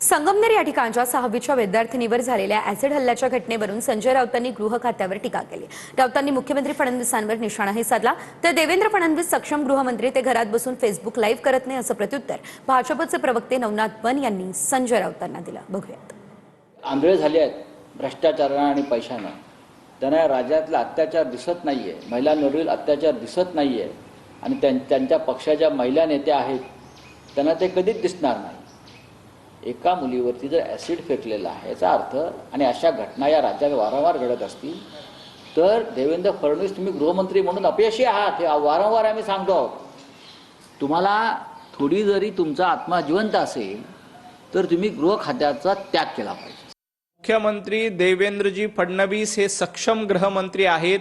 संगमनेर या ठिकाणच्या 6वीच्या विद्यार्थिनीवर झालेल्या ऍसिड हल्ल्याच्या घटनेवरून संजय राऊतांनी गृह खात्यावर टीका केली। राऊतांनी मुख्यमंत्री फडणवीसांवर निशाणाही साधला। तर देवेंद्र फडणवीस सक्षम गृहमंत्री ते घरात बसून फेसबुक लाईव्ह करत नाही असं प्रत्युत्तर भाजपचे प्रवक्ते नवनाथ बन यांनी संजय राऊतांना दिलं। बघूयात। आंधळे झाले आहेत भ्रष्टाचाराने आणि पैशाने। त्यांना राज्यातला अत्याचार दिसत नाहीये, महिलांवरील अत्याचार दिसत नाहीये आणि त्यांच्या पक्षाच्या महिला नेत्या आहेत त्यांना ते कधीच दिसणार नाही। एका मुलीवरती जर ॲसिड फेकलेला आहे याचा अर्थ आणि अशा घटना या राज्यात वारंवार घडत असतील तर देवेंद्र फडणवीस तुम्ही गृहमंत्री म्हणून अपयशी आहात हे वारंवार आम्ही सांगतो आहोत। तुम्हाला थोडी जरी तुमचा आत्मा जिवंत असेल तर तुम्ही गृह खात्याचा त्याग केला पाहिजे। मुख्यमंत्री देवेंद्रजी फडणवीस हे सक्षम गृहमंत्री आहेत।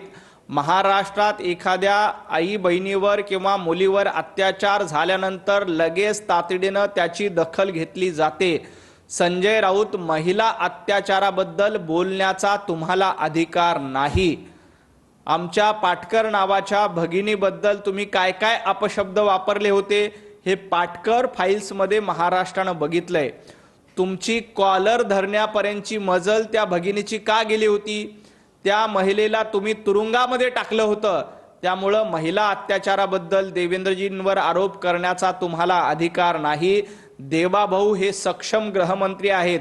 महाराष्ट्रात एखाद्या आई बहिणीवर किंवा मुलीवर अत्याचार झाल्यानंतर लगेच तातडीने त्याची दखल घेतली जाते। संजय राऊत महिला अत्याचाराबद्दल बोलण्याचा तुम्हाला अधिकार नाही। आमच्या पाटकर नावाच्या भगिनीबद्दल तुम्ही काय काय अपशब्द वापरले होते हे पाटकर फाईल्समध्ये महाराष्ट्राने बघितलंय। तुमची कॉलर धरण्यापर्यंतची मजल त्या भगिनीची का गेली होती? त्या महिलेला तुम्ही तुरुंगामध्ये टाकलं होतं। त्यामुळे महिला अत्याचाराबद्दल देवेंद्रजींवर आरोप करण्याचा तुम्हाला अधिकार नाही। देवाभाऊ हे सक्षम गृहमंत्री आहेत।